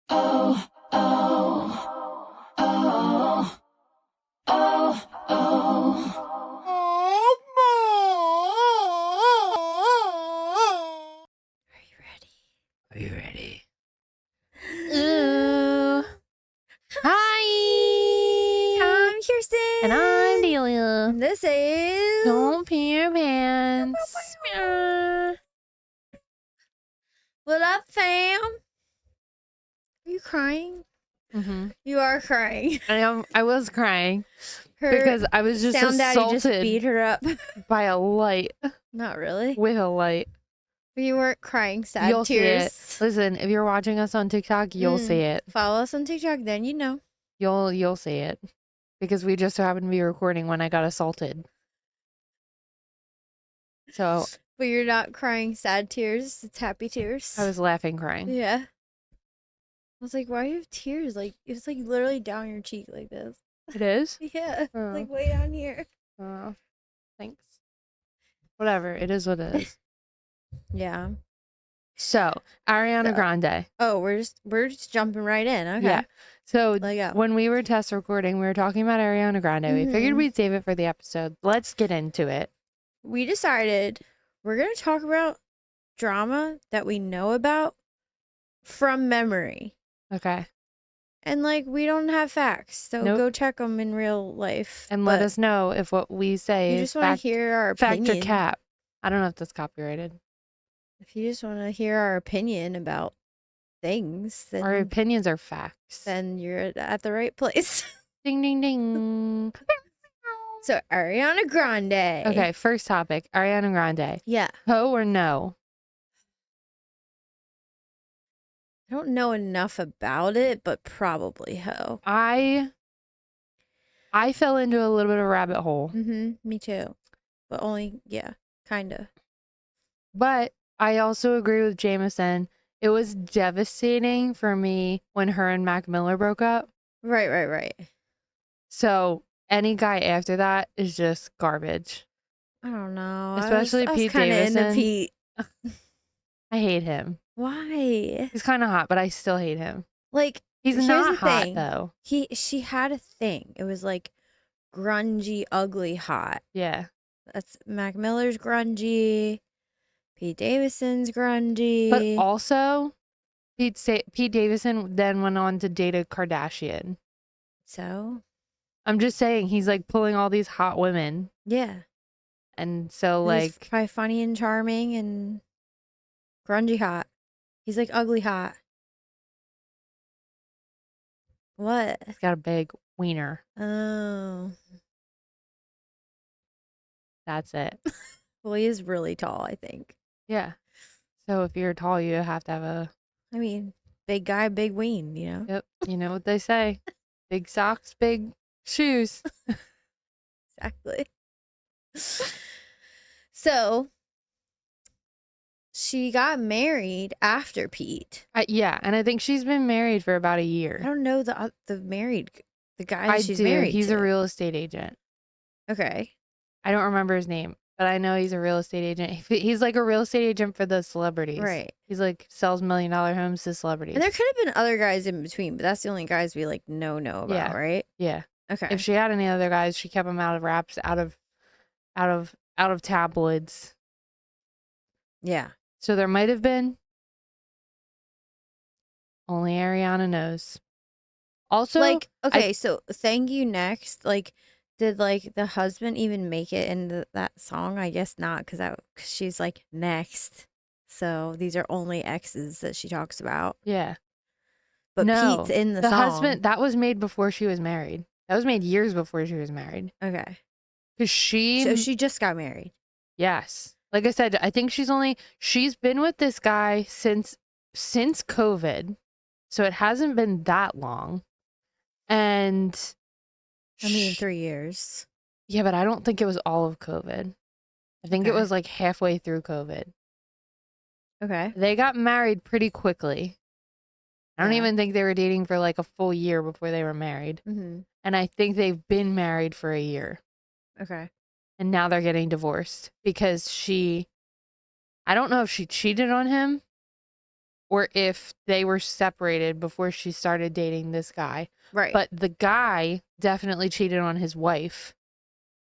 Oh, oh, oh, oh, oh. Are you ready? Are you ready? Ooh. Hi! I'm Kirsten. And I'm Delia. And this is... Don't pee your pants. What up, fam? Are you crying? Mm-hmm. You are crying. I was crying Her because I was just sound daddy just assaulted beat her up. by a light. Not really. With a light. You weren't crying sad You'll tears. see it. Listen, if you're watching us on TikTok, you'll see it. Follow us on TikTok, then you know. You'll see it. Because we just so happened to be recording when I got assaulted. So But you're not crying sad tears, it's happy tears. I was laughing, crying. Yeah. I was like, why do you have tears? Like, it's like literally down your cheek like this. It is? Yeah. Oh. Like way down here. Oh, thanks. Whatever. It is what it is. Yeah. So, Ariana Grande. Oh, we're just jumping right in. Okay. Yeah. So, Let go. when we were test recording, we were talking about Ariana Grande. We figured we'd save it for the episode. Let's get into it. We decided we're going to talk about drama that we know about from memory. Okay. And like, we don't have facts, so go check them in real life. And let us know if what we say you is just want to hear our fact opinion. or cap. I don't know if that's copyrighted. If you just want to hear our opinion about things, then our opinions are facts. Then you're at the right place. Ding, ding, ding. So, Ariana Grande. Okay, first topic. Ariana Grande. Yeah. Ho or no? I don't know enough about it, but probably ho. I fell into a little bit of a rabbit hole. Me too. But only, yeah, kind of. But I also agree with Jameson. It was devastating for me when her and Mac Miller broke up. Right. So any guy after that is just garbage. I don't know. Especially Pete Davidson. Into Pete. I hate him. Why? He's kind of hot, but I still hate him. Like, he's not hot though. She had a thing. It was like grungy, ugly, hot. Yeah. That's Mac Miller's grungy. Pete Davidson's grungy. But also, Pete Davidson then went on to date a Kardashian. So? I'm just saying, he's like pulling all these hot women. Yeah. And so like... He's probably funny and charming and grungy hot. He's like ugly hot. What? He's got a big wiener. Oh. That's it. Well, he is really tall, I think. Yeah. So if you're tall, you have to have a... I mean, big guy, big ween, you know? Yep. You know what they say. Big socks, big shoes. Exactly. So, she got married after Pete. Yeah, and I think she's been married for about a year. I don't know the guy she's married He's to. a real estate agent. Okay. I don't remember his name, but I know he's a real estate agent. He's like a real estate agent for the celebrities. Right. He's like sells $1 million homes to celebrities. And there could have been other guys in between, but that's the only guys we like know about, right? Yeah. Okay. If she had any other guys, she kept them out of raps, out of tabloids. Yeah. So there might have been. Only Ariana knows. Also, like, okay, so Thank You Next, like, did like the husband even make it into that song? I guess not, because she's like next. So these are only exes that she talks about. Yeah. But no, Pete's in the song. Husband, that was made before she was married. That was made years before she was married. Okay. Because So she just got married. Yes. Like I said, I think she's been with this guy since COVID. So it hasn't been that long. And I mean, 3 years. Yeah, but I don't think it was all of COVID. I think it was like halfway through COVID. Okay. They got married pretty quickly. I don't even think they were dating for like a full year before they were married. And I think they've been married for a year. Okay. And now they're getting divorced because I don't know if she cheated on him or if they were separated before she started dating this guy. Right. But the guy definitely cheated on his wife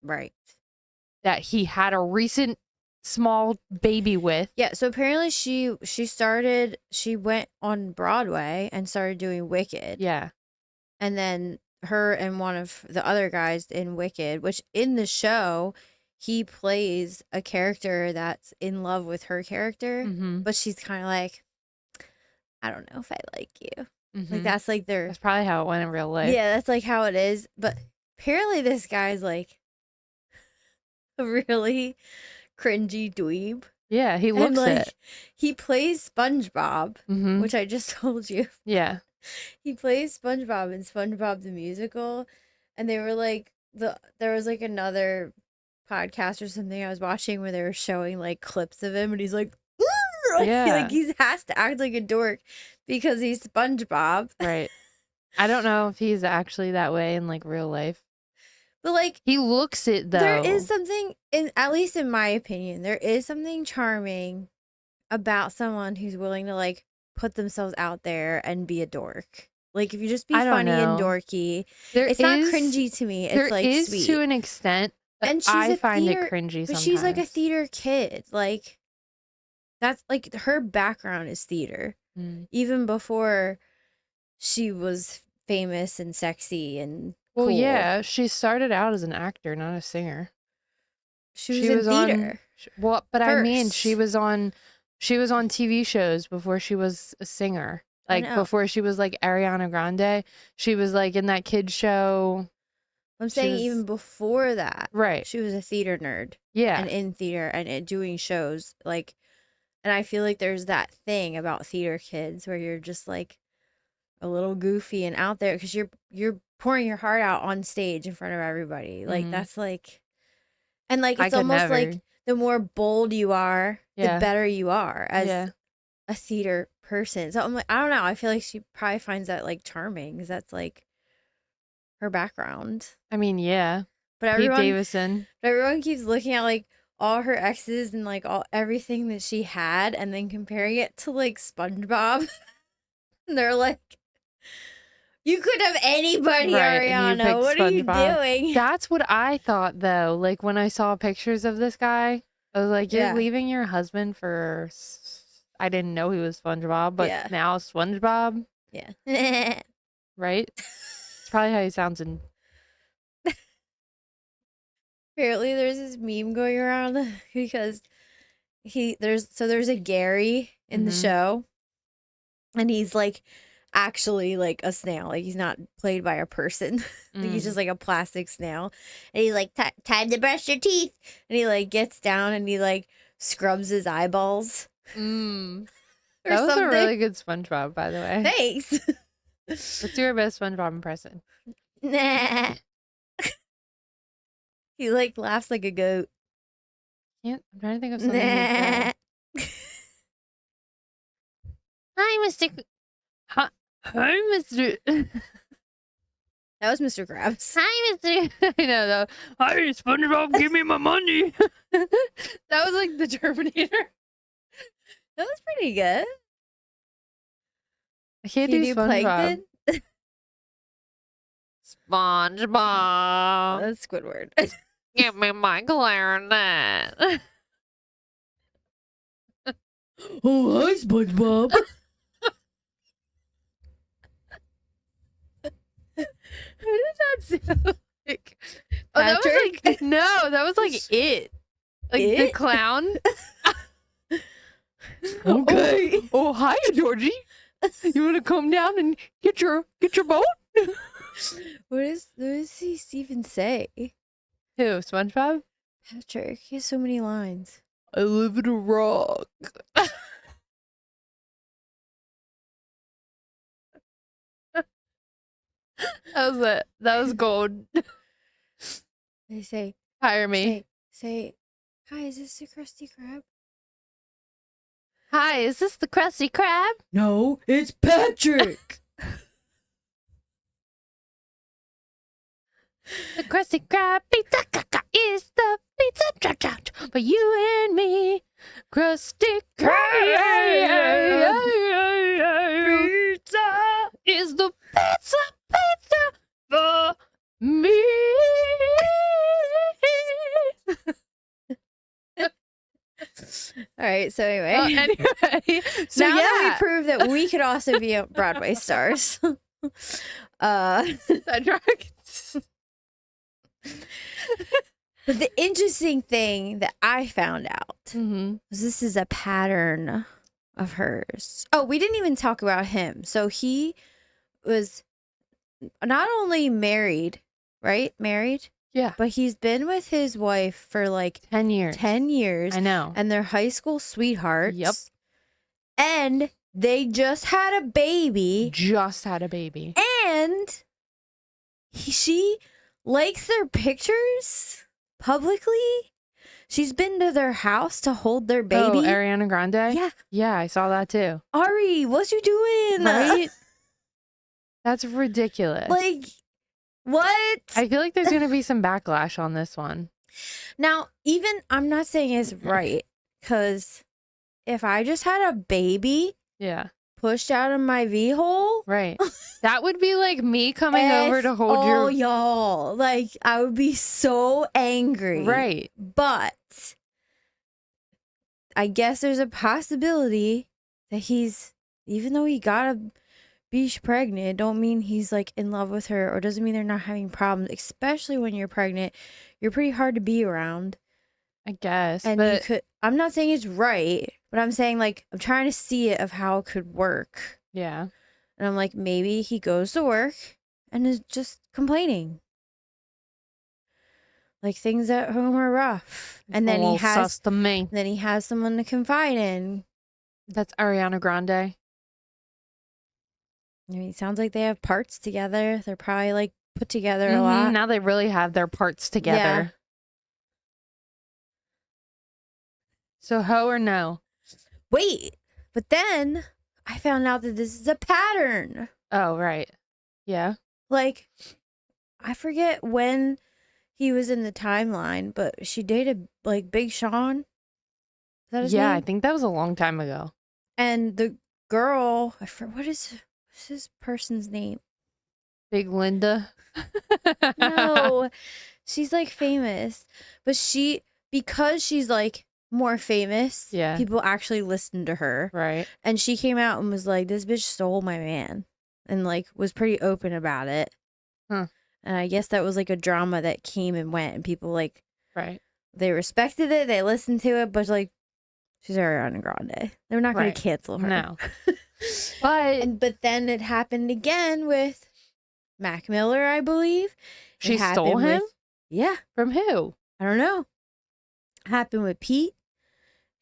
Right. that he had a recent small baby with. Yeah, so apparently she went on Broadway and started doing Wicked. Yeah. And then her and one of the other guys in Wicked, which in the show, he plays a character that's in love with her character, Mm-hmm. but she's kind of like, I don't know if I like you. Mm-hmm. Like that's like their That's probably how it went in real life. Yeah, that's like how it is. But apparently this guy's like a really cringy dweeb. Yeah, he And looks like it. he plays SpongeBob, Mm-hmm. which I just told you. Yeah. He plays SpongeBob in SpongeBob the Musical, and they were like there was like another podcast or something I was watching where they were showing like clips of him, and he's like, Yeah. like he has to act like a dork because he's SpongeBob. Right. I don't know if he's actually that way in like real life. But like He looks it though. there is something at least in my opinion, there is something charming about someone who's willing to like put themselves out there and be a dork. Like if you just be I don't funny and know. dorky, There it's not is- cringy to me. It's There like is sweet. to an extent, but And she's I a find theater- it cringy But sometimes. she's like a theater kid. Like that's like her background is theater. Mm. Even before she was famous and sexy and Well, cool. yeah, she started out as an actor, not a singer. She was in theater. Well, but I mean, first. she was on TV shows before she was a singer. I Like know. before she was like Ariana Grande, she was like in that kid show. I'm she saying was- even before that, Right. she was a theater nerd. Yeah. And in theater and doing shows like, and I feel like there's that thing about theater kids where you're just like a little goofy and out there because you're pouring your heart out on stage in front of everybody. Like Mhm. that's like, and like I it's could almost never. like the more bold you are, Yeah. the better you are as Yeah. a theater person. So I'm like, I don't know. I feel like she probably finds that like charming because that's like her background. I mean, yeah. But Pete Davidson. everyone keeps looking at like all her exes and like everything that she had and then comparing it to like SpongeBob. And they're like, you could have anybody, Right, and you Ariana. picked What are you SpongeBob. doing? That's what I thought though. Like when I saw pictures of this guy, I was like, you're Yeah. leaving your husband for I didn't know he was SpongeBob, but Yeah. now SpongeBob, Yeah. right? It's probably how he sounds in Apparently there's this meme going around because there's a Gary in the Mhm. show and he's like actually like a snail. Like he's not played by a person. Like he's Mm. just like a plastic snail. And he's like, time to brush your teeth. And he like gets down and he like scrubs his eyeballs. Mm. Or That was something. a really good SpongeBob, by the way. Thanks. What's your best SpongeBob impression? Nah. He like laughs like a goat. I'm trying to think of something. Nah. Nah. Hi, Mr. Hi, Mr. That was Mr. Krabs. Hi, Mr. I know though. Hi, SpongeBob, give me my money. That was like the Terminator. That was pretty good. I can't Can do you SpongeBob. Plankton? SpongeBob, That's Squidward. give me my clarinet. Oh, hi, SpongeBob. Who did that sound like? Oh, that was Patrick? like no, that was like it. Like the It? clown. Okay. Oh, hi, Georgie. You want to come down and get your boat? What does he even say? Who? SpongeBob? Patrick. He has so many lines. I live in a rock. That was it. That was gold. They say, Hire me. say, hi, is this the Krusty Krab? Hi, is this the Krusty Krab? No, it's Patrick. The Krusty Krab pizza is the pizza for you and me. Krusty Krab Pizza. is the pizza for me. All right, so anyway. Anyway, so now that yeah. we proved that we could also be Broadway stars. Cedric. But the interesting thing that I found out was this is a pattern of hers. Oh, we didn't even talk about him. So he was not only married, right? Married? Yeah. But he's been with his wife for like 10 years. 10 years. I know. And they're high school sweethearts. Yep. And they just had a baby. Just had a baby. And she likes their pictures publicly. She's been to their house to hold their baby. Oh, Ariana Grande? Yeah. Yeah, I saw that too. Ari, what you doing? Right? That's ridiculous. Like, what? I feel like there's going to be some backlash on this one. Now, even, I'm not saying it's right, because if I just had a baby Yeah. pushed out of my V-hole. Right. That would be like me coming over to hold your... Oh, y'all. Like, I would be so angry. Right. But I guess there's a possibility that he's, even though he got a beach pregnant, don't mean he's like in love with her, or doesn't mean they're not having problems, especially when you're pregnant. You're pretty hard to be around. I guess. And but... you could, I'm not saying it's right, but I'm saying like, I'm trying to see it of how it could work. Yeah. And I'm like, maybe he goes to work and is just complaining. Like things at home are rough. And then he has someone to confide in. That's Ariana Grande. I mean, it sounds like they have parts together. They're probably like put together a lot. Now they really have their parts together. Yeah. So ho or no? Wait, but then I found out that this is a pattern. Oh, right. Yeah. Like, I forget when he was in the timeline, but she dated like Big Sean. Is that his name? I think that was a long time ago. And the girl, what's this person's name? Big Linda? No, she's like famous, but because she's like more famous, people actually listen to her. Right. And she came out and was like, this bitch stole my man, and like was pretty open about it. Huh. And I guess that was like a drama that came and went, and people like, right, they respected it, they listened to it, but like, she's Ariana Grande. They're not going to cancel her. No. But then it happened again with Mac Miller, I believe. She stole him? Yeah. From who? I don't know. It happened with Pete.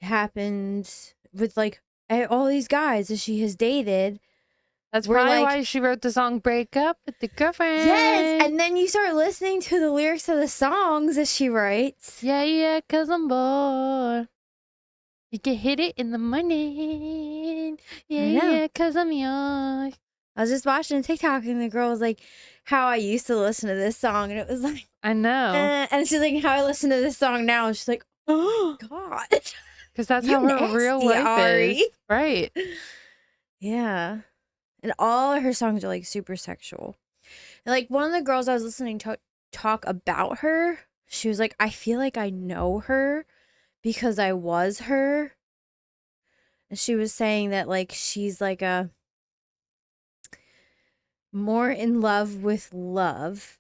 It happened with like all these guys that she has dated. That's probably why she wrote the song Break Up with the Girlfriend. Yes. And then you start listening to the lyrics of the songs that she writes. Yeah, 'cause I'm bored. You can hit it in the morning. Yeah, 'cause I'm yours. I was just watching TikTok and the girl was like, how I used to listen to this song. And it was like, I know. And she's like, how I listen to this song now. And she's like, oh, God. Because that's how her real life is. Right. Yeah. And all of her songs are like super sexual. And like one of the girls I was listening to talk about her, she was like, I feel like I know her because I was her. And she was saying that like she's like a more in love with love.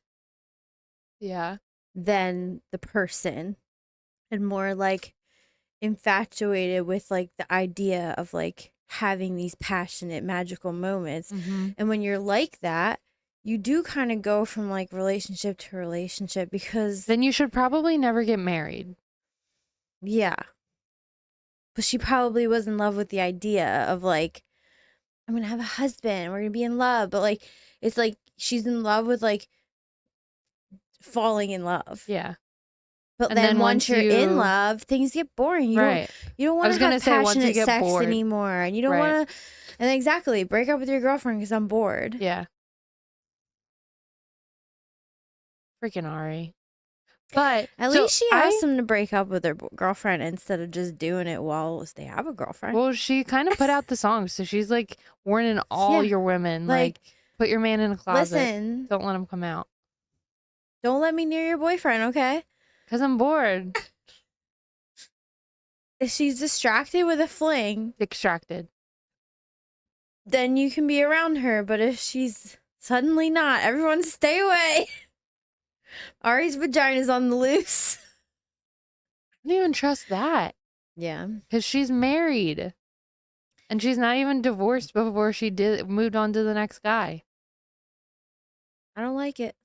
Yeah. Than the person. And more like infatuated with like the idea of like having these passionate magical moments. And when you're like that, you do kind of go from like relationship to relationship, because then you should probably never get married. Yeah. But she probably was in love with the idea of like, I'm gonna have a husband, we're gonna be in love, but like it's like she's in love with like falling in love. Yeah. But then once you're in love, things get boring. You don't want to have passionate sex anymore. And you don't want to, and exactly, break up with your girlfriend because I'm bored. Yeah. Freaking Ari. But At so least she asked him to break up with her girlfriend instead of just doing it while they have a girlfriend. well, she kind of put out the song, so she's like warning all Yeah. your women, Like, put your man in a closet. listen, Don't let him come out. don't let me near your boyfriend, okay? Because I'm bored. If she's distracted with a fling, Distracted. then you can be around her. But if she's suddenly not, everyone stay away. Ari's vagina's on the loose. I don't even trust that. Yeah. Because she's married. And she's not even divorced before she moved on to the next guy. I don't like it.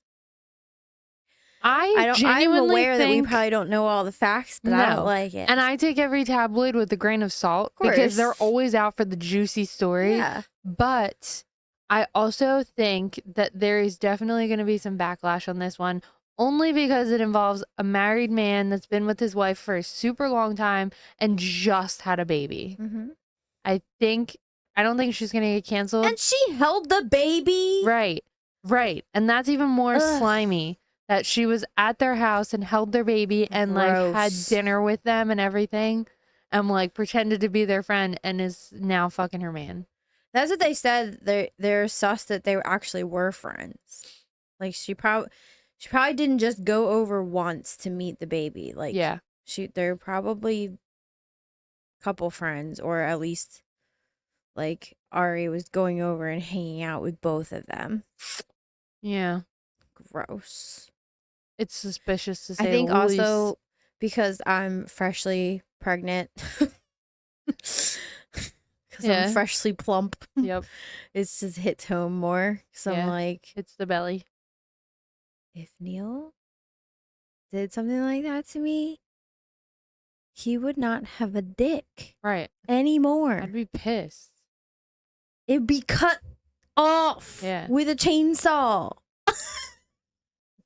I I'm genuinely aware that we probably don't know all the facts, but I don't like it. And I take every tabloid with a grain of salt because they're always out for the juicy story. Yeah. But I also think that there is definitely going to be some backlash on this one, only because it involves a married man that's been with his wife for a super long time and just had a baby. Mm-hmm. I don't think she's going to get canceled. And she held the baby. Right. And that's even more slimy. That she was at their house and held their baby and like had dinner with them and everything, and like pretended to be their friend and is now fucking her man. That's what they said. They're sus that they actually were friends. Like she probably didn't just go over once to meet the baby. Like yeah, they're probably couple friends, or at least like Ari was going over and hanging out with both of them. Yeah, gross. It's suspicious to say. I think the least. also because I'm freshly pregnant. Because I'm freshly plump. Yep. It's just hits home more. So I'm like, it's the belly. If Neil did something like that to me, he would not have a dick. Right. Anymore. I'd be pissed. It'd be cut off with a chainsaw.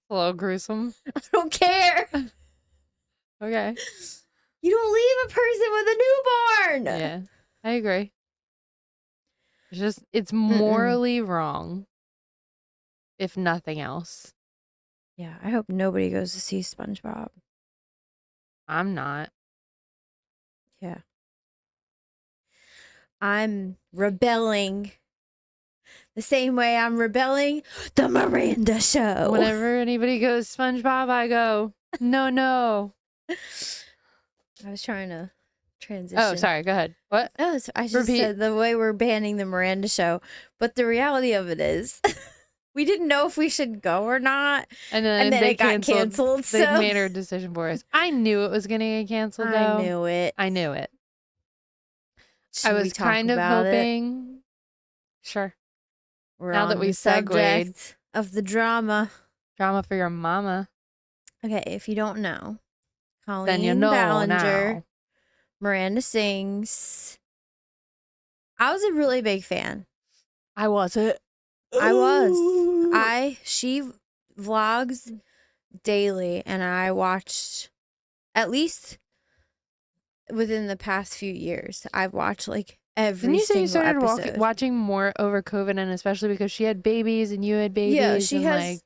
A little gruesome. I don't care. Okay. You don't leave a person with a newborn. Yeah, I agree. It's morally wrong, if nothing else. Yeah, I hope nobody goes to see SpongeBob. I'm not. Yeah. I'm rebelling the same way I'm rebelling the Miranda show. Whenever anybody goes SpongeBob, I go, no. I was trying to transition. Oh, sorry. Go ahead. What? Oh, so I just said the way we're banning the Miranda show. But the reality of it is, we didn't know if we should go or not. And then it got canceled. They made our decision for us. I knew it was going to get canceled, though. I knew it. I was kind of hoping. Sure. Now that we segued of the drama. Drama for your mama. Okay, if you don't know, Colleen then you know Ballinger, now. Miranda sings. I was a really big fan. I wasn't. She vlogs daily, and I watched at least within the past few years. I've watched like every Didn't you say you started episode. watching more over COVID, and especially because she had babies and you had babies? Yeah,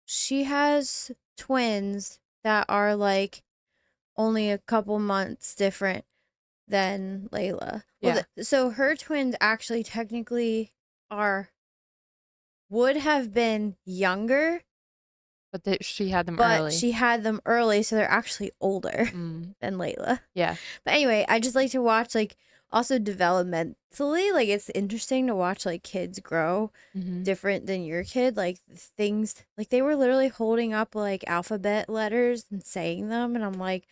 she has twins that are like only a couple months different than Layla. Yeah. So her twins actually technically would have been younger, but she had them early. But she had them early, so they're actually older than Layla. Yeah. But anyway, I just like to watch like also developmentally, like it's interesting to watch like kids grow different than your kid. Like things like they were literally holding up like alphabet letters and saying them, and I'm like,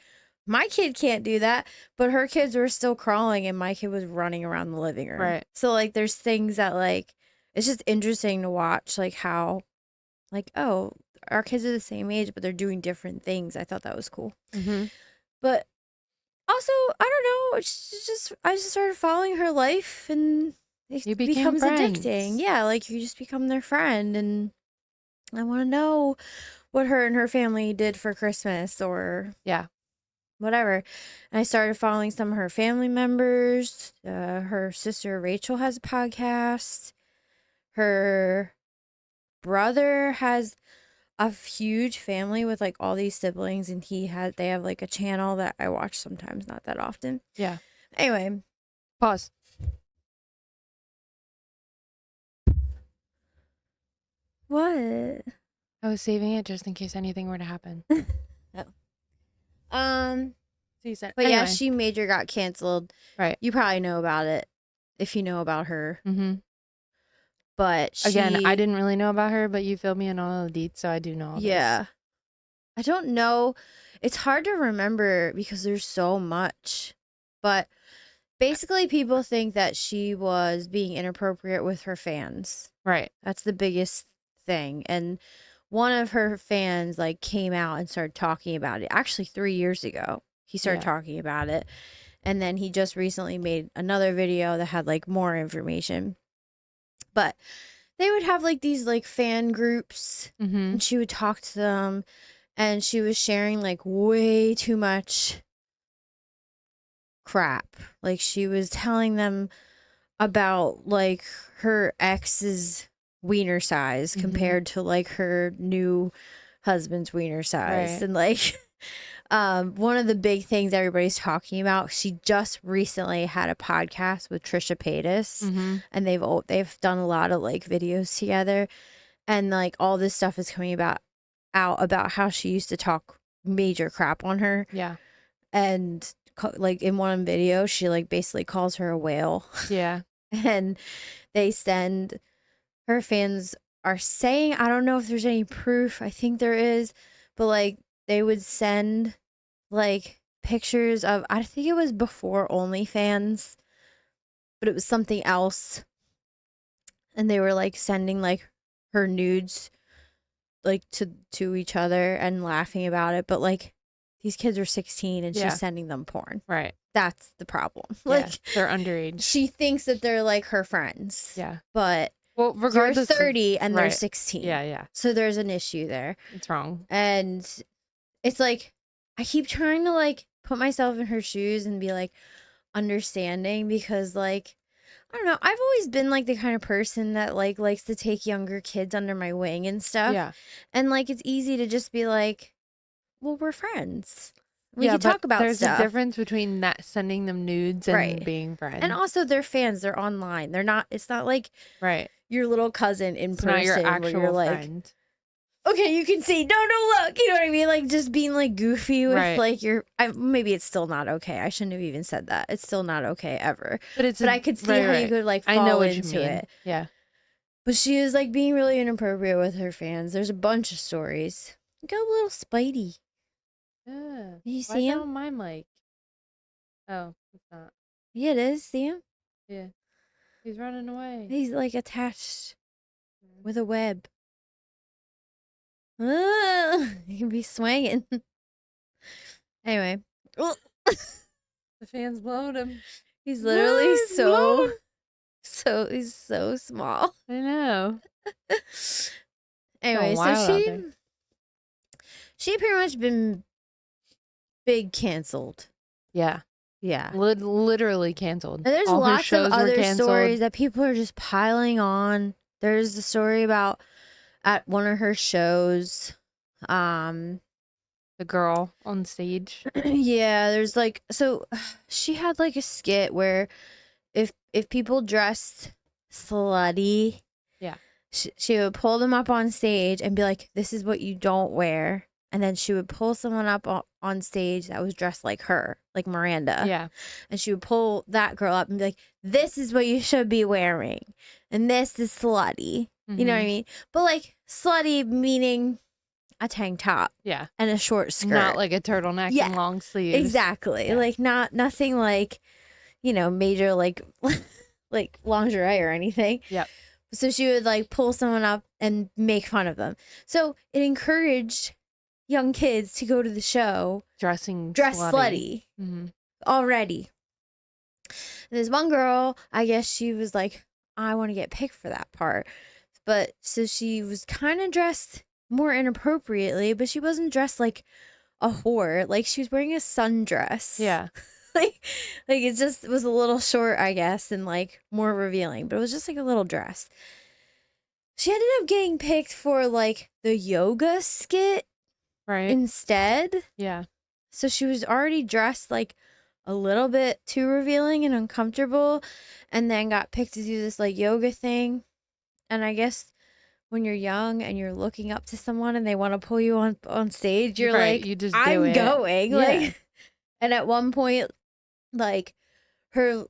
my kid can't do that, but her kids were still crawling and my kid was running around the living room. Right. So like there's things that like it's just interesting to watch like how like, oh, our kids are the same age, but they're doing different things. I thought that was cool. But also, I don't know. It's just I just started following her life, and it becomes friends. addicting. Yeah, like you just become their friend, and I want to know what her and her family did for Christmas or whatever. And I started following some of her family members. Her sister Rachel has a podcast. Her brother has a huge family with like all these siblings, and they have like a channel that I watch sometimes, not that often. Yeah. Anyway, Pause. what? I was saving it just in case anything were to happen. Oh. Um, So you said but yeah, anyway. she major got canceled. Right. You probably know about it if you know about her. Mm-hmm. But Again, I she, didn't really know about her, but you filled me in on all the deets, so I do know all this. yeah. I don't know. It's hard to remember because there's so much. But basically, people think that she was being inappropriate with her fans. Right. That's the biggest thing. And one of her fans like came out and started talking about it. Actually, 3 years ago, he started Yeah. talking about it. And then he just recently made another video that had like more information. But they would have like these like fan groups, Mm-hmm. and she would talk to them, and she was sharing like way too much crap. Like she was telling them about like her ex's wiener size Mm-hmm. compared to like her new husband's wiener size. Right. And like one of the big things everybody's talking about, she just recently had a podcast with Trisha Paytas, Mm-hmm. and they've done a lot of like videos together, and like all this stuff is coming out about how she used to talk major crap on her. Yeah. And like in one video she like basically calls her a whale. Yeah. And her fans are saying, I don't know if there's any proof, I think there is, but like they would send like pictures of, I think it was before OnlyFans, but it was something else, and they were like sending like her nudes like to each other and laughing about it, but like these kids are 16 and Yeah. she's sending them porn. Right. That's the problem. Yeah. Like They're underage. she thinks that they're like her friends. Yeah. But Well, you're regardless. 30 and they're Right. 16. Yeah. Yeah. So there's an issue there. It's wrong. And it's like I keep trying to like put myself in her shoes and be like understanding, because like I don't know, I've always been like the kind of person that like likes to take younger kids under my wing and stuff. Yeah. And like it's easy to just be like, well, we're friends. We Yeah, can but talk about there's stuff. a difference between that sending them nudes and Right. being friends. And also they're fans, they're online. It's not like right. your little cousin in It's person not your where actual you're like, friend. okay, you can see, no, look, you know what I mean? Like just being like goofy with Right. like maybe it's still not okay. I shouldn't have even said that. It's still not okay ever. But I could see how you could like I know fall what you into mean. it. Yeah. But she is like being really inappropriate with her fans. There's a bunch of stories. Look at little Spidey. Yeah. You Why see is that him? on my mic? Oh, it's not. Yeah, it is. See him? Yeah. He's running away. He's like attached with a web. He can be swinging. Anyway. The fans blowed him. He's literally Blowed him. he's so small. I know. Anyway, wild so out there. she pretty much been big canceled. Yeah. Yeah. Literally canceled. And there's All her lots of shows were other canceled. stories that people are just piling on. There's the story about at one of her shows, The girl on stage. yeah, there's like, so she had like a skit where if people dressed slutty, Yeah. she would pull them up on stage and be like, this is what you don't wear. And then she would pull someone up on stage that was dressed like her, like Miranda. Yeah. And she would pull that girl up and be like, this is what you should be wearing. And this is slutty. You know what I mean? But like slutty meaning a tank top. Yeah. And a short skirt. Not like a turtleneck and long sleeves. Exactly. Yeah. Like nothing like, major like like lingerie or anything. Yep. So she would like pull someone up and make fun of them. So it encouraged young kids to go to the show dressed slutty already. And this one girl, I guess she was like, I want to get picked for that part. But so she was kind of dressed more inappropriately, but she wasn't dressed like a whore. Like she was wearing a sundress. Yeah. like it was a little short, I guess, and like more revealing, but it was just like a little dress. she ended up getting picked for like the yoga skit Right. instead. Yeah. So she was already dressed like a little bit too revealing and uncomfortable, and then got picked to do this like yoga thing. And I guess when you're young and you're looking up to someone and they want to pull you on stage, you're Right. like, You just do I'm it. going. Yeah. Like, and at one point, like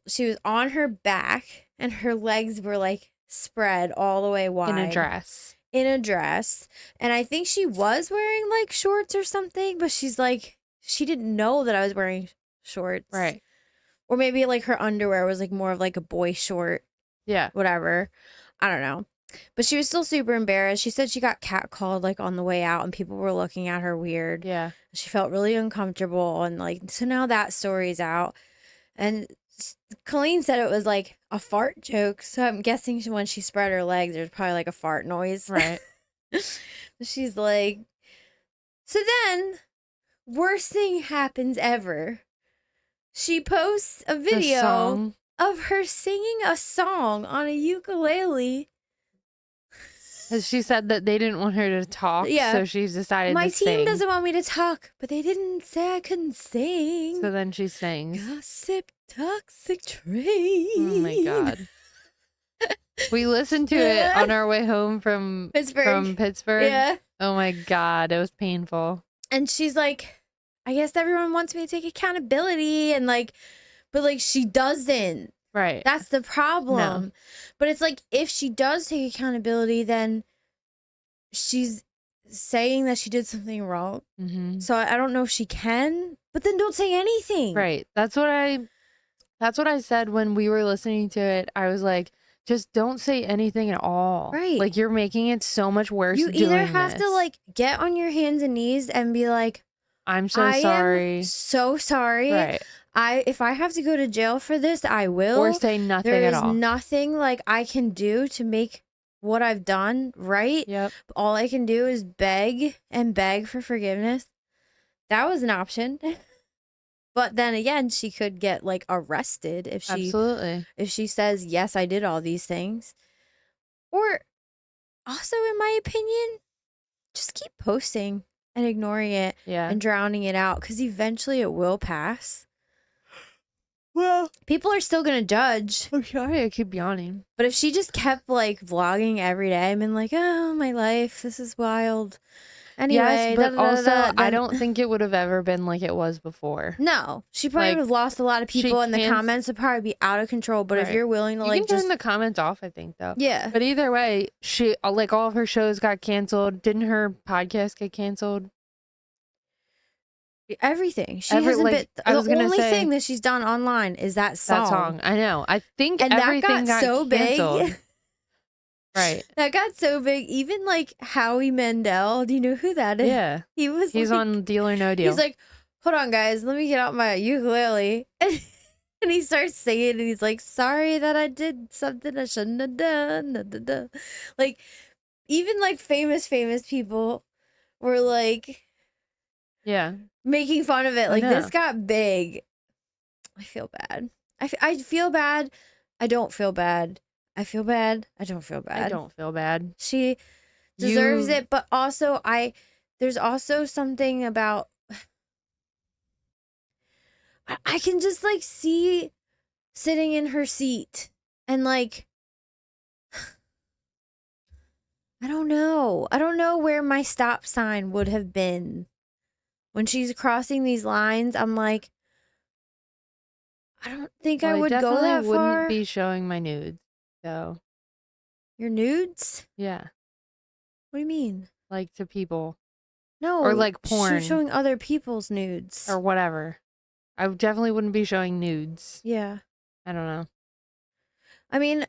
she was on her back and her legs were like spread all the way In a wide dress. in a dress. And I think she was wearing like shorts or something, but she's like, she didn't know that I was wearing shorts. Right. Or maybe like her underwear was like more of like a boy short, Yeah. whatever. I don't know. But she was still super embarrassed. She said she got catcalled like on the way out and people were looking at her weird. Yeah. She felt really uncomfortable, and like, so now that story's out. And Colleen said it was like a fart joke. So I'm guessing when she spread her legs, there's probably like a fart noise. Right. She's like, so then, worst thing happens ever. She posts a The video song. of her singing a song on a ukulele. 'Cause she said that they didn't want her to talk, Yeah. so she's decided My to team sing. doesn't want me to talk, but they didn't say I couldn't sing. So then she sings. Gossip toxic train. Oh my god. We listened to it on our way home from Pittsburgh. Yeah. Oh my god, it was painful. And she's like, I guess everyone wants me to take accountability, and like, but like she doesn't. Right. That's the problem. No. But it's like, if she does take accountability, then she's saying that she did something wrong. Mm-hmm. So I don't know if she can, but then don't say anything. Right. That's what I said when we were listening to it. I was like, just don't say anything at all. Right. Like, you're making it so much worse. You either doing have to this. like get on your hands and knees and be like, I'm so I sorry. am so sorry. Right. If I have to go to jail for this, I will. Or say nothing There at is all. nothing like I can do to make what I've done right. Yep. All I can do is beg and beg for forgiveness. That was an option. But then again, she could get like arrested if she says, yes, I did all these things. Or also, in my opinion, just keep posting and ignoring it and drowning it out, because eventually it will pass. Well, people are still going to judge. I'm sorry, I keep yawning. But if she just kept like vlogging every day and been like, oh, my life, this is wild. Anyway, yes, but also, I don't think it would have ever been like it was before. No, she probably Like, would have lost a lot of people, and the comments would probably be out of control. But if Right. you're willing to You like can just turn the comments off, I think, though. Yeah. But either way, she like all of her shows got canceled. Didn't her podcast get canceled? Everything. She hasn't been. The only thing that she's done online is that song. That song. I know. I think And everything that got so canceled. big. Right. That got so big. Even like Howie Mandel. Do you know who that is? Yeah. He's like, on Deal or No Deal. He's like, hold on, guys. Let me get out my ukulele. And he starts singing, and he's like, sorry that I did something I shouldn't have done. Da, da, da. Like, even like famous people were like, yeah, making fun of it. Like, this got big. I feel bad. I feel bad. I don't feel bad. I feel bad. I don't feel bad. I don't feel bad. She deserves it, but also there's also something about I can just like see sitting in her seat and like I don't know. I don't know where my stop sign would have been. When she's crossing these lines, I'm like, I don't think I would go that far. Wouldn't be showing my nudes, so. Your nudes? Yeah. What do you mean? Like to people. No. Or like porn. She's showing other people's nudes. Or whatever. I definitely wouldn't be showing nudes. Yeah. I don't know. I mean,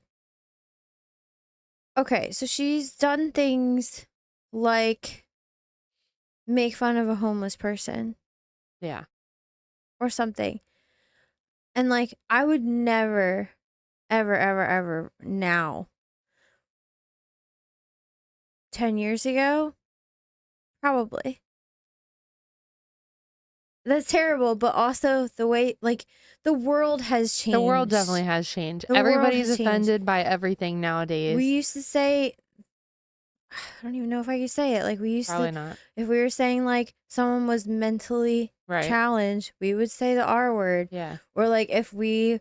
okay, so she's done things like make fun of a homeless person. Yeah. Or something. And like, I would never, ever now. 10 years ago? Probably. That's terrible, but also the way, like, the world has changed. The world definitely has changed. Everybody's offended by everything nowadays. We used to say I don't even know if I could say it. Like we used to, Probably not. if we were saying like someone was mentally Right. challenged, we would say the R word. Yeah. Or like if we,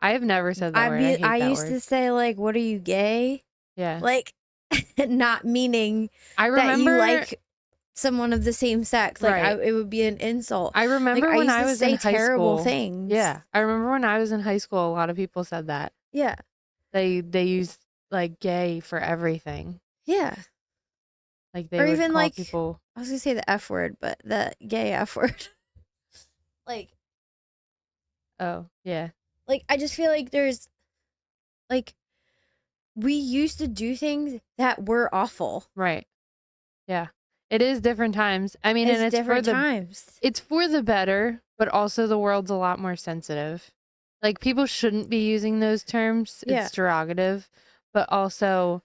I have never said that word. I I hate that used word. to say like, what are you gay? Yeah. Like not meaning I that you remember like someone of the same sex. Like right. it would be an insult. I Like remember I when used I to was in say high terrible school. things. Yeah. I remember when I was in high school, a lot of people said that. Yeah. They used like gay for everything. Yeah. Like they Or would even call like people I was gonna say the F word, but the gay F word. like oh, yeah. I just feel like there's like we used to do things that were awful. Right. Yeah. It is different times. I mean, and It's different times. it's for the better, but also the world's a lot more sensitive. Like people shouldn't be using those terms. Yeah. It's derogative, but also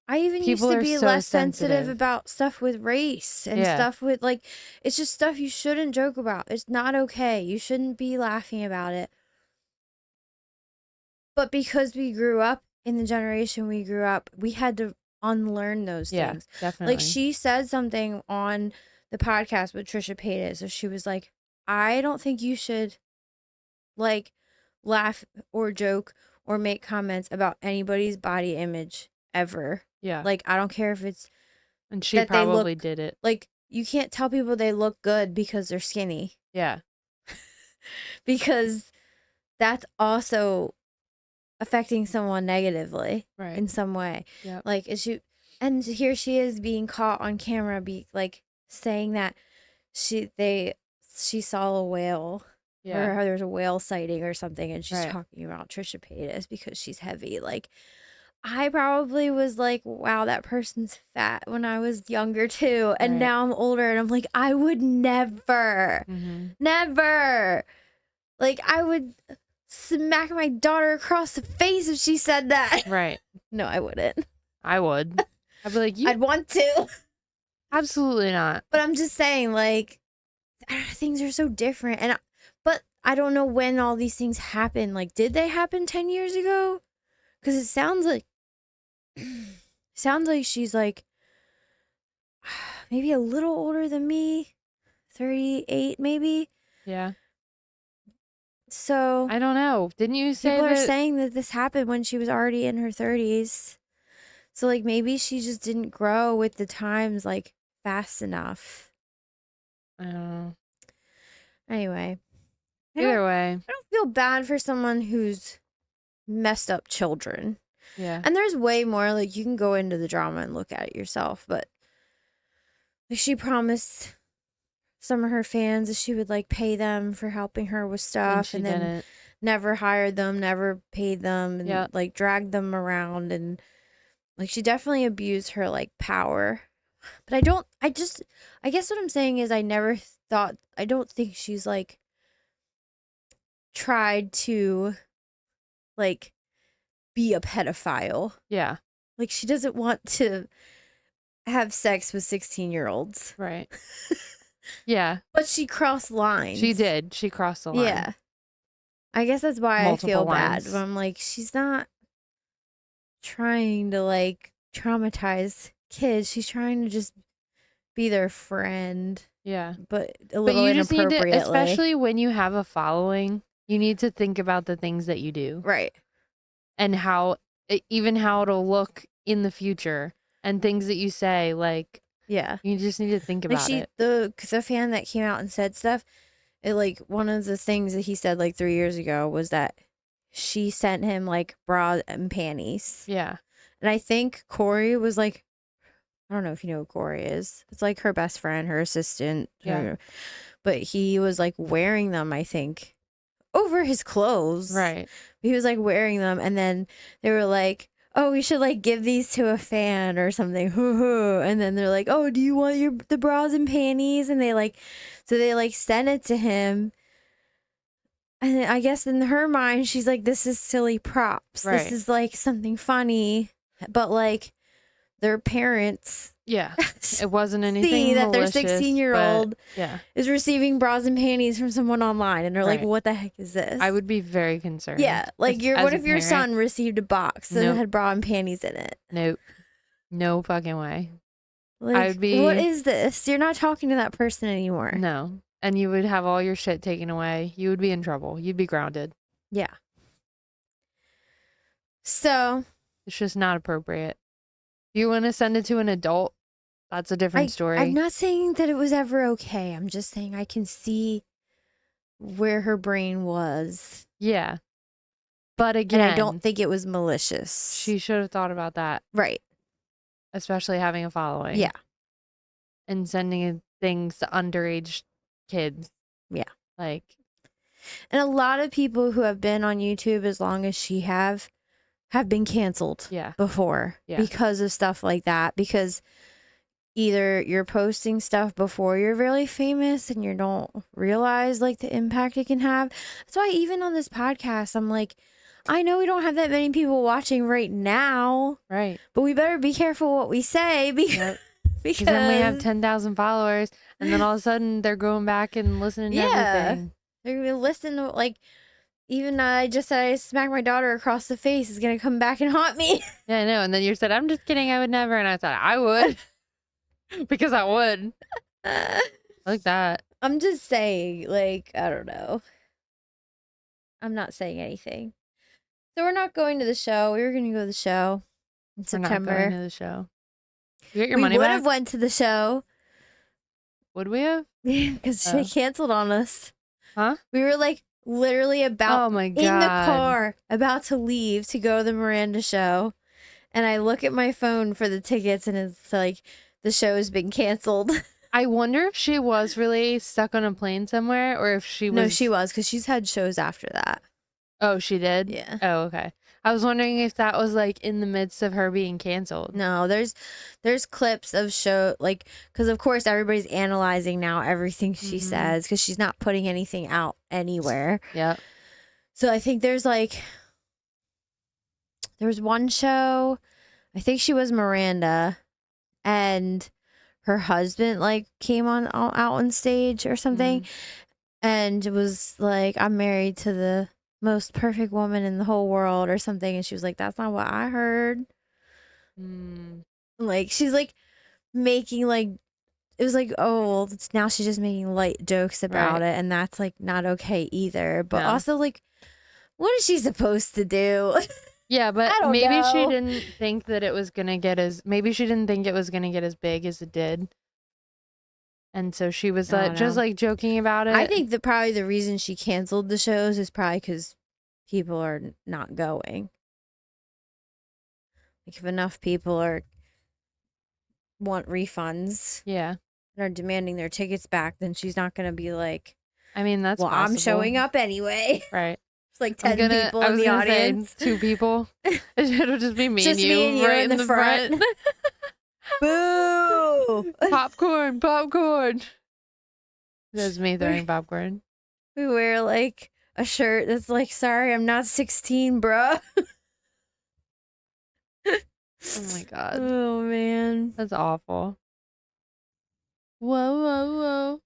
I even used people to are be so less sensitive sensitive. about stuff with race and Yeah. stuff with like it's just stuff you shouldn't joke about. It's not okay. You shouldn't be laughing about it. But because we grew up in the generation we grew up, we had to unlearn those Yeah, things. Like definitely. she said something on the podcast with Trisha Paytas. So she was like, I don't think you should like laugh or joke or make comments about anybody's body image ever. Yeah. Like I don't care if it's And she that they probably look did it. like you can't tell people they look good because they're skinny. Yeah. Because that's also affecting someone negatively Right. in some way. Yeah. Like is she and here she is being caught on camera like saying that she saw a whale Yeah. or there's a whale sighting or something and she's Right. talking about Trisha Paytas because she's heavy. Like I probably was like, wow, that person's fat when I was younger too. And Right. now I'm older and I'm like, I would never, never. Like, I would smack my daughter across the face if she said that. Right. No, I wouldn't. I would. I'd be like, you I'd want to. absolutely not. But I'm just saying, like, things are so different. But I don't know when all these things happen. Like, did they happen 10 years ago? Because it sounds like she's like maybe a little older than me, 38 maybe. Yeah. So I don't know. Didn't you say people are that? saying that this happened when she was already in her 30s. So like maybe she just didn't grow with the times like fast enough. I don't know. Anyway, Either way. I don't feel bad for someone who's messed up children. Yeah. And there's way more, like you can go into the drama and look at it yourself, but like she promised some of her fans that she would like pay them for helping her with stuff and then didn't. never hired them, never paid them and Yeah. like dragged them around and like she definitely abused her like power. But I guess what I'm saying is I don't think she's like tried to like be a pedophile. Yeah. Like she doesn't want to have sex with 16-year-olds. Right. Yeah. But she crossed lines. She did. She crossed the line. Yeah. I guess that's why Multiple I feel lines. bad. But I'm like, she's not trying to like traumatize kids. She's trying to just be their friend. Yeah. But a But little you just need to, inappropriately. especially when you have a following, you need to think about the things that you do. Right. And even how it'll look in the future and things that you say, like, yeah, you just need to think about it. The fan that came out and said stuff, it like one of the things that he said like 3 years ago was that she sent him like bras and panties. Yeah. And I think Corey was like, I don't know if you know who Corey is. It's like her best friend, her assistant. Yeah. But he was like wearing them, I think, over his clothes. Right. He was like wearing them. And then they were like, oh, we should like give these to a fan or something. And then they're like, oh, do you want the bras and panties? And they like sent it to him. And I guess in her mind, she's like, this is silly props. Right. This is like something funny. But like their parents. Yeah. It wasn't anything See that their malicious, 16-year-old yeah, is receiving bras and panties from someone online. And they're like, Right. what the heck is this? I would be very concerned. Yeah. Like as what a if your parent. son received a box that Nope. had bra and panties in it? Nope. No fucking way. I Like, would what be is this? You're not talking to that person anymore. no. And you would have all your shit taken away. You would be in trouble. You'd be grounded. Yeah. So It's just not appropriate. You want to send it to an adult? That's a different I'm story. not saying that it was ever okay. I'm just saying I can see where her brain was. Yeah. But And I don't again, think it was malicious. she should have thought about that, Right. especially having a following Yeah. and sending in things to underage kids. Yeah. Like, And a lot of people who have been on YouTube as long as she have been canceled yeah. before Yeah. because of stuff like that. Because either you're posting stuff before you're really famous and you don't realize like the impact it can have. That's why even on this podcast, I'm like, I know we don't have that many people watching right now, Right. but we better be careful what we say because Yep. because then we have 10,000 followers and then all of a sudden they're going back and listening to everything. they're gonna listen to like even I just said I smacked my daughter across the face is gonna come back and haunt me. Yeah, I know. And then you said, I'm just kidding. I would never. And I thought, I would. Because I would. Like that. I'm just saying, like, I don't know. I'm not saying anything. So we're not going to the show. We were going to go to the show in We're not going September. to the show. You get your We money would back? have went to the show Would we have? because Oh. they canceled on us. Huh? We were like literally about Oh my God. in the car about to leave to go to the Miranda show, and I look at my phone for the tickets, and it's like the show's been canceled. I wonder if she was really stuck on a plane somewhere or if she was. No, she was because she's had shows after that. Oh, she did? Yeah. Oh, okay. I was wondering if that was like in the midst of her being canceled. No, there's clips of show like because of course everybody's analyzing now everything she says because she's not putting anything out anywhere. Yep. So I think there's one show, I think she was Miranda, and her husband like came out on stage or something, and it was like, I'm married to the most perfect woman in the whole world or something, and she was like, that's not what I heard. Like she's like making like it was like, oh well, now she's just making light jokes about it, and that's like not okay either. But also like, what is she supposed to do? Yeah, but I don't maybe she know. didn't think that it was gonna get as big as it did. And so she was I don't just know. like joking about it. I think that probably the reason she canceled the shows is probably because people are not going. Like if enough people want refunds, yeah, and are demanding their tickets back, then she's not going to be like, I mean, that's well, possible. I'm showing up anyway. Right. It's like 10 people in the audience. Say 2 people. It'll just be me Just and you, me and you right in the front. Boo! Popcorn. That's me throwing popcorn. We wear like a shirt that's like, sorry, I'm not 16, bro. Oh my God. Oh, man. That's awful. Whoa.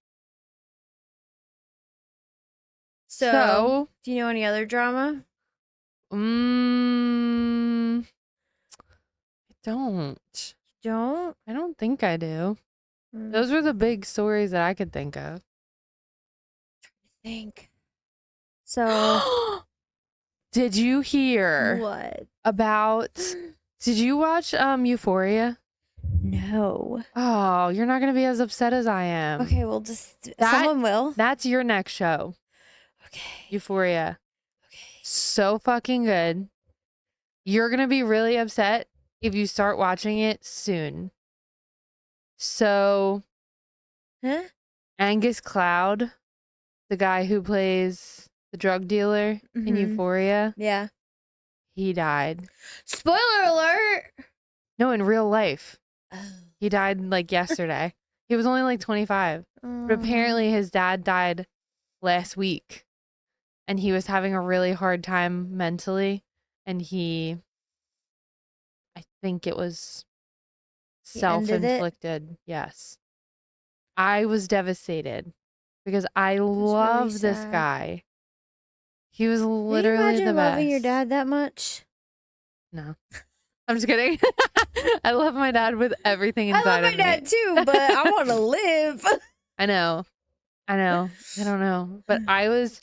So, do you know any other drama? I don't. Don't? I don't think I do. Those were the big stories that I could think of. Think. So, did you hear what about? Did you watch Euphoria? No. Oh, you're not gonna be as upset as I am. Okay, well, just someone will. That's your next show. Okay. Euphoria. Okay. So fucking good. You're gonna be really upset if you start watching it soon. So, Angus Cloud, the guy who plays the drug dealer in Euphoria, yeah, he died. Spoiler alert! No, in real life. Oh. He died like yesterday. He was only like 25. But apparently his dad died last week. And he was having a really hard time mentally. And I think it was self-inflicted. Yes. I was devastated because I love really this sad. guy. He was Can you literally imagine the best. loving your dad that much? No. I'm just kidding. I love my dad with everything I love inside my of me. dad too, but I want to live. I know. I know. I don't know. But I was,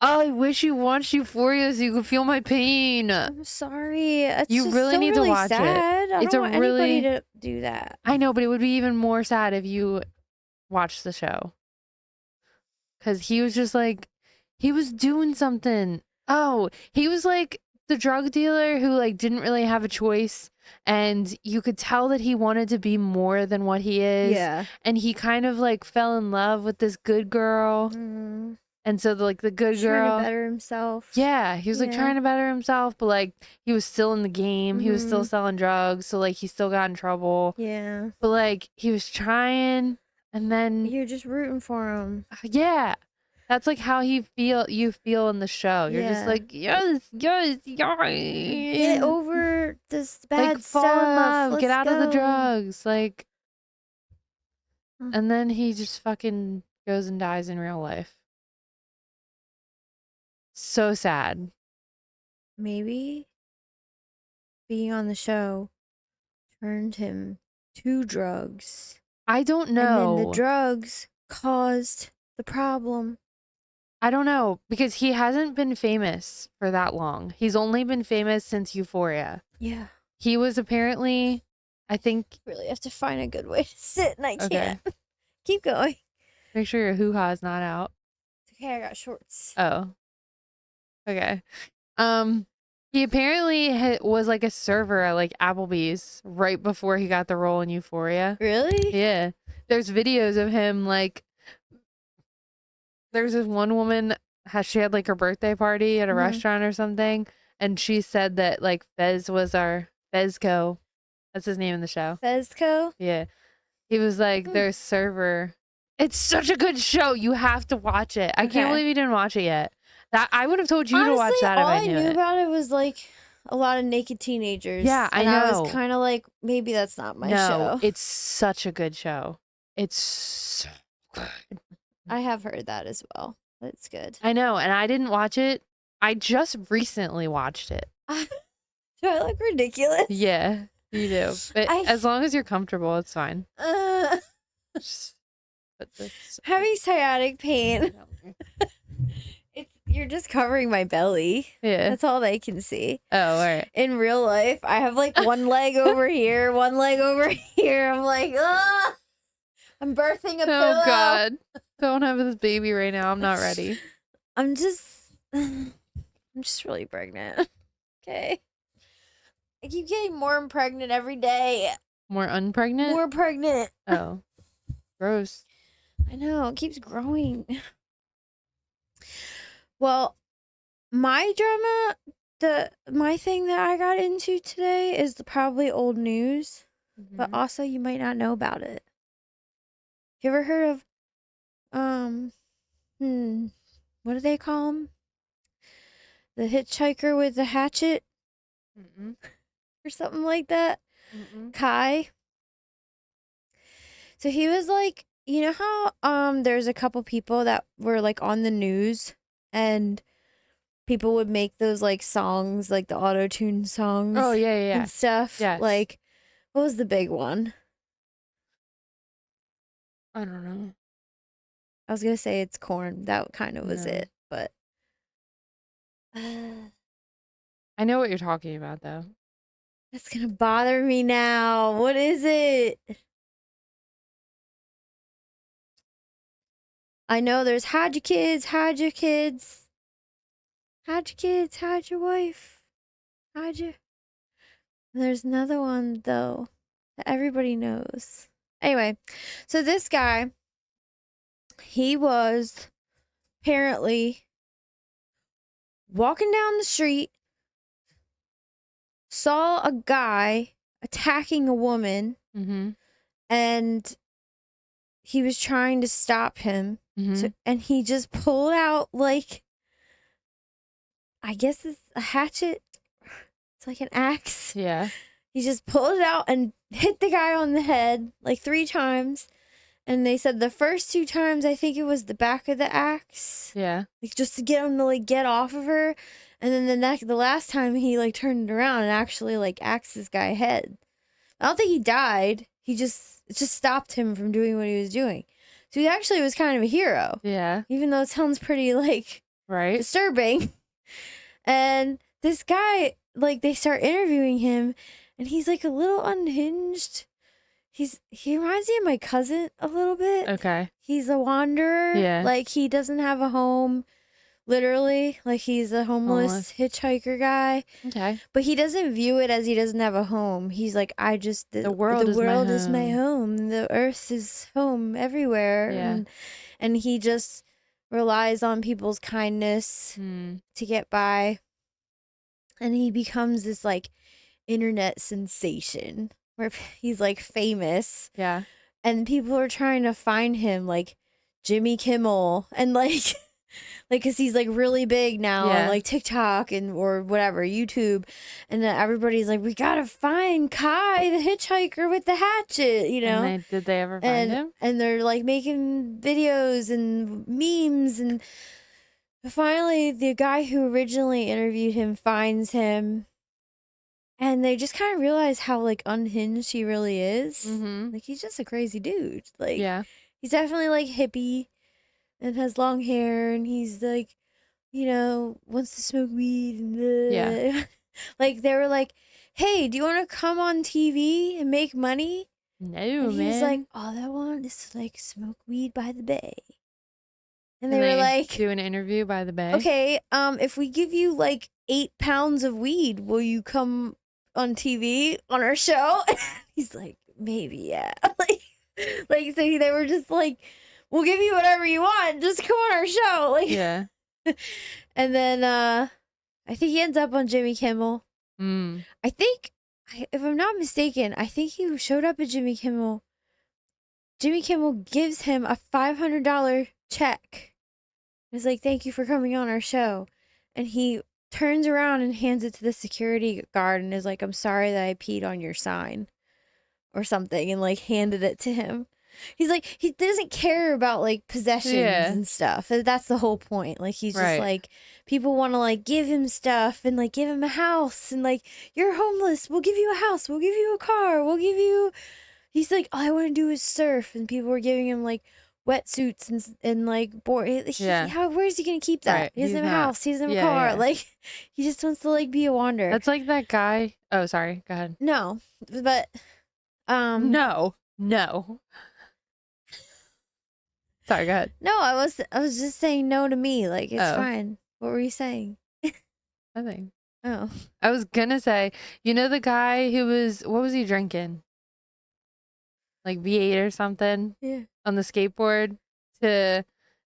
oh, I wish you watched Euphoria so you could feel my pain. I'm sorry. It's You just really so need to really watch it. sad. I It's don't a want anybody really, to do that. I know, but it would be even more sad if you watched the show. Because he was just like, he was doing something. Oh, he was like the drug dealer who like didn't really have a choice. And you could tell that he wanted to be more than what he is. Yeah. And he kind of like fell in love with this good girl. Mm, And so like the good trying to girl, better himself. yeah, he was like Yeah. trying to better himself, but like he was still in the game. He was still selling drugs, so like he still got in trouble. Yeah. But like he was trying, and then You're just rooting for him. yeah, that's like how you feel in the show. You're just Yeah. like yes, yes, Get yes. over this bad Like stuff. fall in love, get Let's out of the go. drugs, like. Mm. And then he just fucking goes and dies in real life. So sad. Maybe being on the show turned him to drugs. I don't And then the know. drugs caused the problem. I don't know because he hasn't been famous for that long. He's only been famous since Euphoria. Yeah. He was apparently, I think. Really have to find a good way to sit, and I Okay. can't. Keep going. Make sure your hoo-ha is not out. It's okay, I got shorts. Oh. Okay. He apparently was like a server at like Applebee's right before he got the role in Euphoria. Really? Yeah. There's videos of him like. There's this one woman, she had like her birthday party at a restaurant or something, and she said that like Fez was our Fezco. That's his name in the show. Fezco? Yeah. He was like their server. It's such a good show. You have to watch it. I can't Okay. believe you didn't watch it yet. That I would have told you Honestly, to watch that if all I knew knew it. about it was like a lot of naked teenagers. Yeah, I and I was know. kind of like, maybe that's not my No, show. it's such a good show. It's so good. I have heard that as well. It's good. I know, and I didn't watch it. I just recently watched it. Do I look ridiculous? Yeah, you do. But as long as you're comfortable, it's fine. Just put this. Having sciatic pain. You're just covering my belly. Yeah. That's all they can see. Oh, all right. In real life, I have like one leg over here, one leg over here. I'm like, ugh. I'm birthing a pillow. Oh God. Don't have this baby right now. I'm not ready. I'm just really pregnant. Okay. I keep getting more pregnant every day. More unpregnant? More pregnant. Oh. Gross. I know. It keeps growing. Well, my drama, my thing that I got into today is probably old news, but also you might not know about it. You ever heard of, what do they call him? The hitchhiker with the hatchet? Or something like that? Kai? So he was like, you know how, there's a couple people that were like on the news and people would make those like songs, like the auto-tune songs. Oh, yeah. And stuff. Yes. Like, what was the big one? I don't know. I was gonna say it's Corn. That kind of was No. it, but I know what you're talking about, though. it's gonna bother me now. What is it? I know there's hide your kids, hide your kids, hide your kids, hide your wife, hide your. There's another one though that everybody knows. Anyway, so this guy, he was apparently walking down the street, saw a guy attacking a woman, and he was trying to stop him. And he just pulled out, like, I guess it's a hatchet. It's like an axe. Yeah. He just pulled it out and hit the guy on the head like 3 times. And they said the first 2 times, I think it was the back of the axe. Yeah. Like just to get him to like get off of her. And then the last time he like turned it around and actually like axed this guy head. I don't think he died. It just stopped him from doing what he was doing. So he actually was kind of a hero. Yeah. Even though it sounds pretty like Right. disturbing. And this guy, like, they start interviewing him, and he's like a little unhinged. He reminds me of my cousin a little bit. Okay. He's a wanderer. Yeah. Like, he doesn't have a home, literally. Like, he's a homeless hitchhiker guy. Okay. But he doesn't view it as he doesn't have a home. He's like, the world is my home. The earth is home everywhere. Yeah. And he just relies on people's kindness to get by. And he becomes this like internet sensation where he's like famous. Yeah. And people are trying to find him, like Jimmy Kimmel, and like because he's like really big now on like TikTok or whatever, YouTube. And then everybody's like, we gotta find Kai the hitchhiker with the hatchet, you know? And did they ever find him? And they're like making videos and memes, and finally the guy who originally interviewed him finds him. And they just kind of realize how like unhinged he really is. Like, he's just a crazy dude. Like, he's definitely like hippie and has long hair, and he's like, you know, wants to smoke weed and like, they were like, hey, do you want to come on TV and make money? No, and he's like, all I want is to like smoke weed by the bay. And they were like, do an interview by the bay. Okay, if we give you like 8 pounds of weed, will you come on TV on our show? He's like, maybe, yeah. like so they were just like, we'll give you whatever you want, just come on our show. Like, yeah. And then I think he ends up on Jimmy Kimmel. I think, if I'm not mistaken, I think he showed up at Jimmy Kimmel. Jimmy Kimmel gives him a $500 check. He's like, thank you for coming on our show. And he turns around and hands it to the security guard and is like, I'm sorry that I peed on your sign or something, and like handed it to him. He's like, he doesn't care about like possessions and stuff. That's the whole point. Like, he's just like, people want to like give him stuff and like give him a house, and like, you're homeless, we'll give you a house, we'll give you a car, we'll give you. He's like, all I want to do is surf, and people were giving him like wetsuits and like board. Where's he gonna keep that? He doesn't have a house. He doesn't have a car. Like, he just wants to like be a wanderer. That's like that guy. Oh, sorry. Go ahead. No, but no. Sorry, go ahead. No, I was just saying no to me. Like, it's fine. What were you saying? Nothing. Oh, I was gonna say, you know the guy who what was he drinking? Like V8 or something? Yeah. On the skateboard to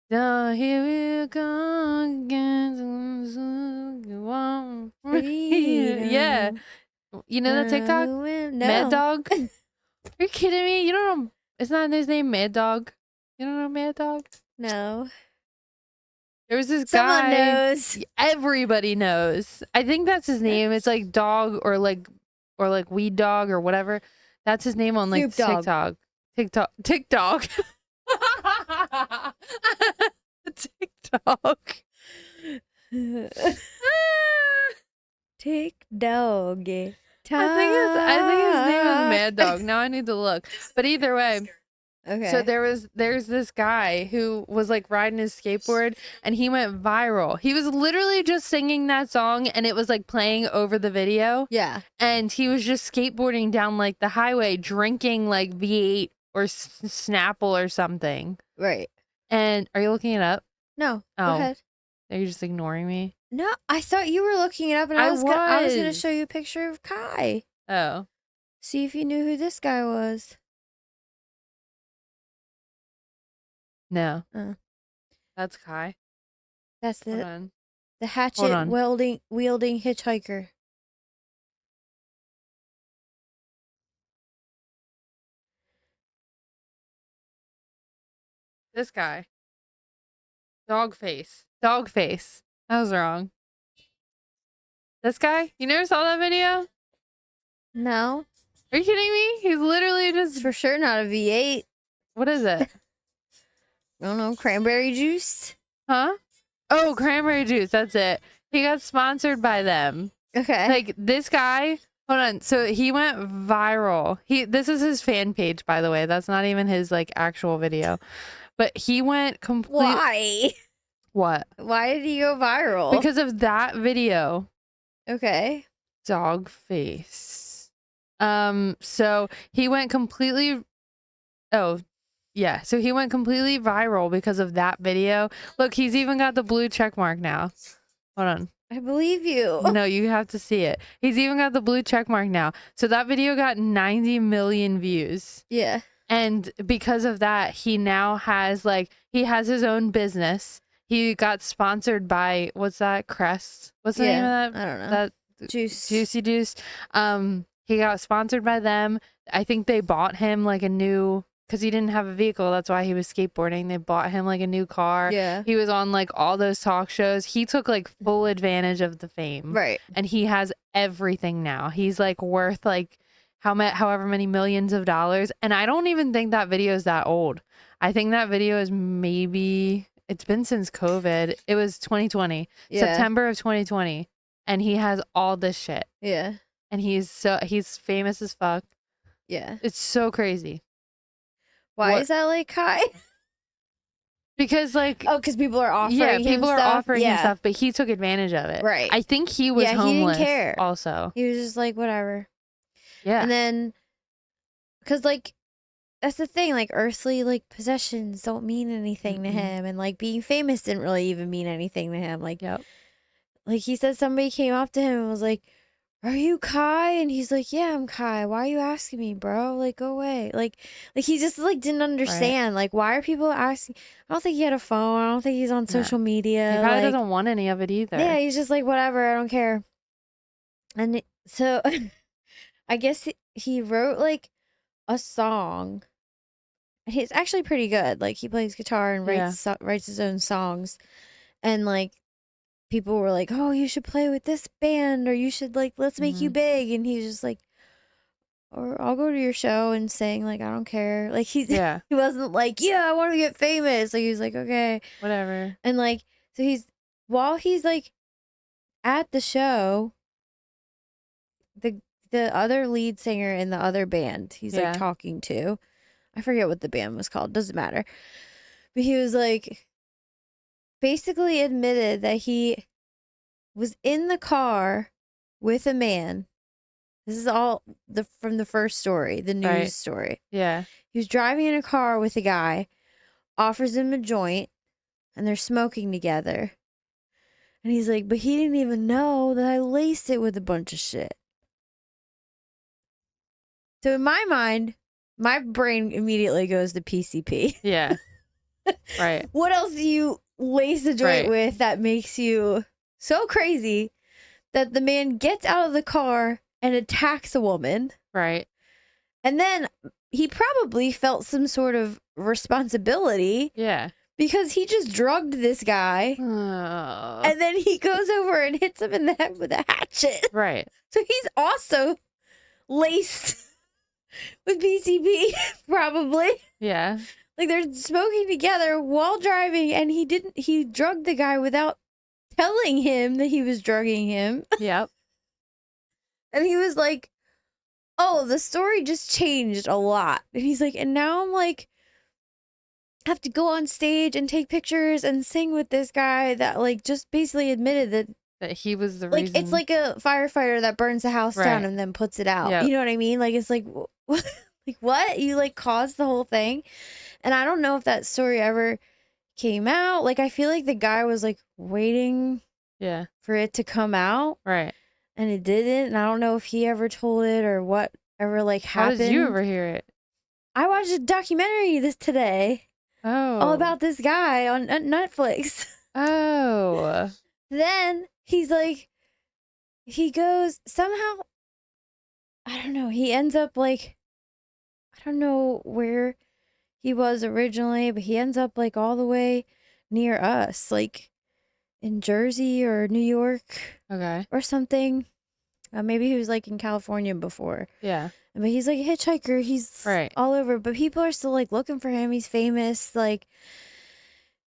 here we go again. Yeah. You know that TikTok? No. Mad Dog? Are you kidding me? You don't know, isn't that his name, Mad Dog? You don't know Mad Dog? No. There was this Someone guy. knows. Everybody knows. I think that's his name. It's like dog or like weed dog or whatever. That's his name on like TikTok. TikTok. TikTok. Tick dog. I think his name is Mad Dog. Now I need to look. But either way. Okay. So there's this guy who was like riding his skateboard, and he went viral. He was literally just singing that song, and it was like playing over the video. Yeah. And he was just skateboarding down like the highway, drinking like V8 or Snapple or something. Right. And are you looking it up? No. Oh. Go ahead. Are you just ignoring me? No, I thought you were looking it up, and I was going to show you a picture of Kai. Oh. See if you knew who this guy was. No. That's Kai. That's the hatchet wielding hitchhiker. This guy. Dog face. I was wrong. This guy? You never saw that video? No. Are you kidding me? He's literally just... It's for sure not a V8. What is it? I don't know. Cranberry juice? Huh? Oh, cranberry juice. That's it. He got sponsored by them. Okay. Like, this guy, hold on. So he went viral. This is his fan page, by the way. That's not even his like actual video. But he went complete. Why? What? Why did he go viral? Because of that video. Okay. Dog face. So he went completely. Oh, yeah. So he went completely viral because of that video. Look, he's even got the blue check mark now. Hold on. I believe you. No, you have to see it. He's even got the blue check mark now. So that video got 90 million views. Yeah. And because of that, he now has he has his own business. He got sponsored by, what's that? Crest. What's the name of that? I don't know. That Juice. Juicy Juice. He got sponsored by them. I think they bought him like a new, because he didn't have a vehicle. That's why he was skateboarding. They bought him like a new car. Yeah. He was on like all those talk shows. He took like full advantage of the fame. Right. And he has everything now. He's like worth like however many millions of dollars. And I don't even think that video is that old. I think that video is maybe, it's been since COVID. It was 2020, September of 2020. And he has all this shit. Yeah. And he's famous as fuck. Yeah. It's so crazy. Why is that like Kai? Because like, oh, because people are offering people are offering him yeah. stuff, but he took advantage of it. Right. I think he was homeless. He didn't care. Also, he was just like whatever. Yeah. And then, because like, that's the thing. Like earthly like possessions don't mean anything to him, and like being famous didn't really even mean anything to him. Like, like he said, somebody came up to him and was like, "Are you Kai?" And he's like, "Yeah, I'm Kai. Why are you asking me, bro? Like, go away." Like he just like didn't understand. Like, why are people asking? I don't think he had a phone. I don't think he's on social media. He probably doesn't want any of it either. Yeah, he's just like, whatever. I don't care. And so, I guess he wrote like a song. It's actually pretty good. Like he plays guitar and writes his own songs, and like people were like, "Oh, you should play with this band, or you should like let's make you big." And he's just like, "Or I'll go to your show and sing. Like I don't care." Like he wasn't like, "Yeah, I want to get famous." Like he was like, "Okay, whatever." And like so while he's like at the show, the other lead singer in the other band he's like talking to, I forget what the band was called, doesn't matter, but he was like basically admitted that he was in the car with a man. This is all from the first story, the news story. Yeah. He was driving in a car with a guy, offers him a joint, and they're smoking together. And he's like, but he didn't even know that I laced it with a bunch of shit. So in my mind, my brain immediately goes to PCP. Yeah. Right. What else do you lace a joint with that makes you so crazy that the man gets out of the car and attacks a woman? Right. And then he probably felt some sort of responsibility. Yeah. Because he just drugged this guy. And then he goes over and hits him in the head with a hatchet. Right. So he's also laced with PCP, probably. Yeah. Like they're smoking together while driving, and he drugged the guy without telling him that he was drugging him. Yep. And he was like, "Oh, the story just changed a lot." And he's like, "And now I'm like, have to go on stage and take pictures and sing with this guy that like just basically admitted that he was the like reason." It's like a firefighter that burns a house down and then puts it out. Yep. You know what I mean? Like it's like like what? You like caused the whole thing? And I don't know if that story ever came out. Like I feel like the guy was like waiting for it to come out. Right. And it didn't. And I don't know if he ever told it or whatever like happened. How did you ever hear it? I watched a documentary today. Oh. All about this guy on Netflix. Oh. Then he's like, he goes somehow, I don't know. He ends up like, I don't know where he was originally, but he ends up like all the way near us, like in Jersey or New York. Okay. Or something. Maybe he was like in California before. Yeah. But he's like a hitchhiker. He's all over. But people are still like looking for him. He's famous. Like,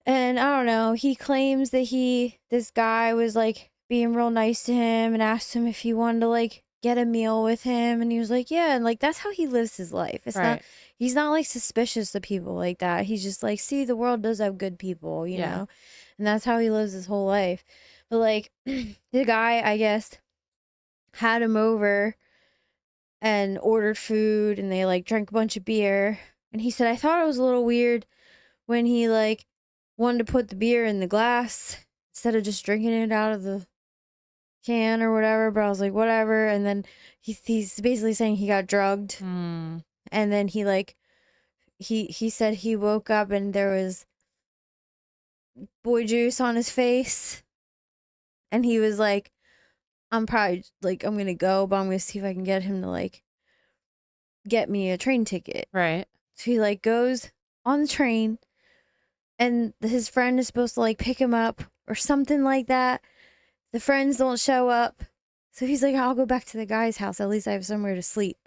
and I don't know. He claims that this guy was like being real nice to him and asked him if he wanted to like get a meal with him, and he was like, yeah, and like that's how he lives his life. It's not Right. he's not like suspicious of people like that. He's just like, see, the world does have good people, you Yeah. know? And that's how he lives his whole life. But like the guy, I guess, had him over and ordered food, and they like drank a bunch of beer, and he said, I thought it was a little weird when he like wanted to put the beer in the glass instead of just drinking it out of the can or whatever, but I was like, whatever. And then he's basically saying he got drugged, Mm. and then he like he said he woke up and there was boy juice on his face, and he was like, I'm probably like, I'm gonna go, but I'm gonna see if I can get him to like get me a train ticket. Right. So he like goes on the train, and his friend is supposed to like pick him up or something like that. The friends don't show up. So he's like, I'll go back to the guy's house. At least I have somewhere to sleep.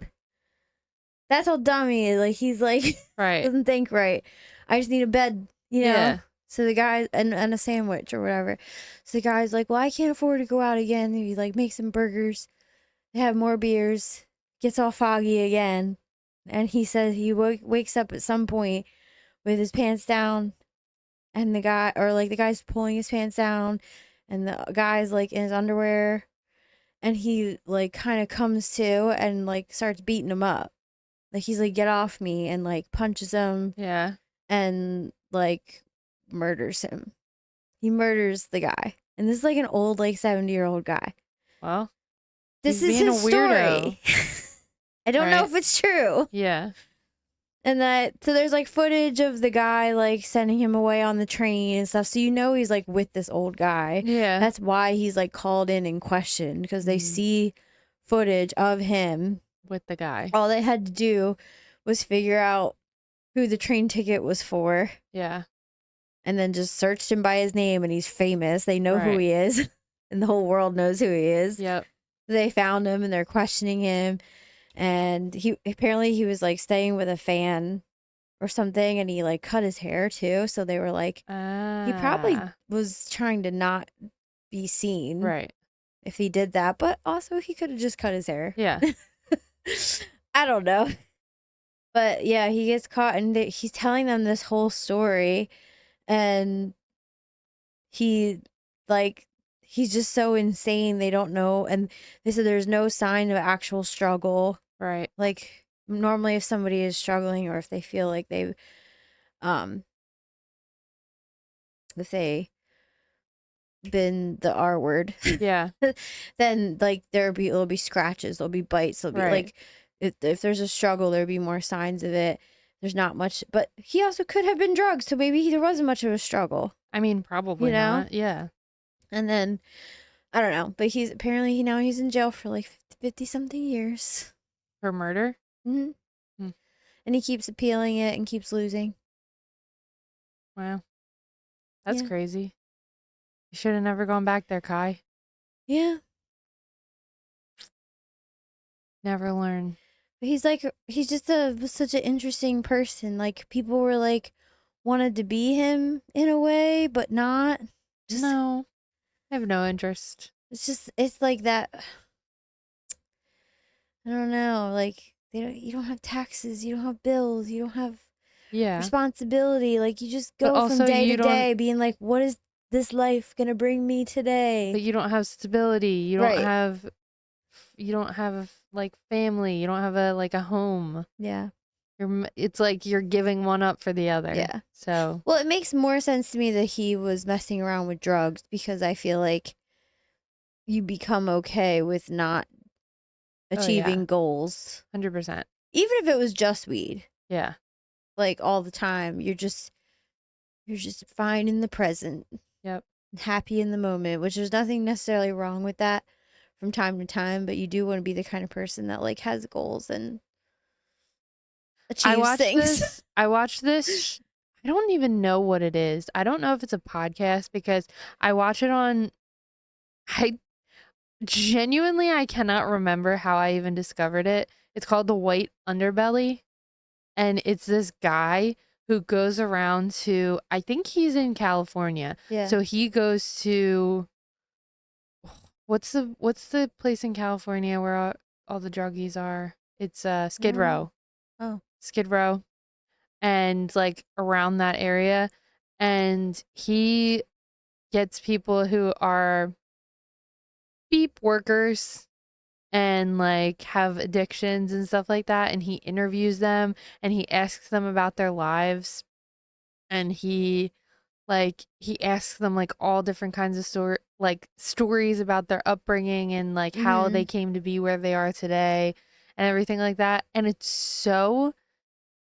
That's how dumb he is. Like, he's like, Right. doesn't think right. I just need a bed, you know? Yeah. So the guy, and a sandwich or whatever. So the guy's like, well, I can't afford to go out again. He like makes some burgers. They have more beers. Gets all foggy again. And he says he wakes up at some point with his pants down, and the guy, or like the guy's pulling his pants down, and the guy's like in his underwear, and he like kind of comes to and like starts beating him up. Like he's like, get off me, and like punches him Yeah. and like murders him. He murders the guy. And this is like an old, like 70-year-old guy. Well, This he's is being a his weirdo. story. I don't know Right. if it's true. Yeah. And that, so there's like footage of the guy like sending him away on the train and stuff. So you know he's like with this old guy. Yeah. That's why he's like called in and questioned, because they Mm. see footage of him. With the guy. All they had to do was figure out who the train ticket was for, Yeah. and then just searched him by his name, and he's famous. They know who Right. he is, and the whole world knows who he is. Yep. They found him and they're questioning him, and he apparently he was like staying with a fan or something, and he like cut his hair too. So they were like, he probably Ah. was trying to not be seen Right. if he did that, but also he could have just cut his hair. Yeah. I don't know. But yeah, he gets caught, and he's telling them this whole story, and he like he's just so insane. They don't know, and they said there's no sign of actual struggle. Right. Like normally if somebody is struggling, or if they feel like they've um if they been the R word, Yeah. then like there'll be scratches, there'll be bites, there'll be Right. like if there's a struggle, there'll be more signs of it. There's not much, but he also could have been drugged, so maybe there wasn't much of a struggle, I mean, probably you know? not. Yeah. And then I don't know, but he's apparently now he's in jail for like 50 something years. For murder? Hmm. Hmm. And he keeps appealing it and keeps losing. Wow. That's Yeah. crazy. You should have never gone back there, Kai. Yeah. Never learn. But he's just such an interesting person. Like people were like wanted to be him in a way, but not. Just No. I have no interest. it's like that. I don't know. Like you don't have taxes, you don't have bills, you don't have Yeah. responsibility. Like you just But go from also day you to don't day being like, what is this life gonna bring me today? but you don't have stability. Right. You don't have like family. You don't have a home. Yeah. It's like you're giving one up for the other. Yeah. So, Well, it makes more sense to me that he was messing around with drugs, because I feel like you become okay with not oh yeah. achieving goals. 100%. Even if it was just weed, Yeah. like all the time, you're just fine in the present, Yep. happy in the moment, which there's nothing necessarily wrong with that from time to time, but you do want to be the kind of person that like has goals and achieves things. I watched this. I don't even know what it is. I don't know if it's a podcast because I watch it on. I genuinely I cannot remember how I even discovered it. It's called The White Underbelly, and it's this guy who goes around to, I think he's in California. Yeah. So he goes to what's the place in California where all the druggies are? It's Skid Mm. Row. Oh. Skid Row and like around that area, and he gets people who are beep workers and like have addictions and stuff like that, and he interviews them and he asks them about their lives, and he asks them like all different kinds of stories about their upbringing and like how they Mhm. came to be where they are today and everything like that, and it's so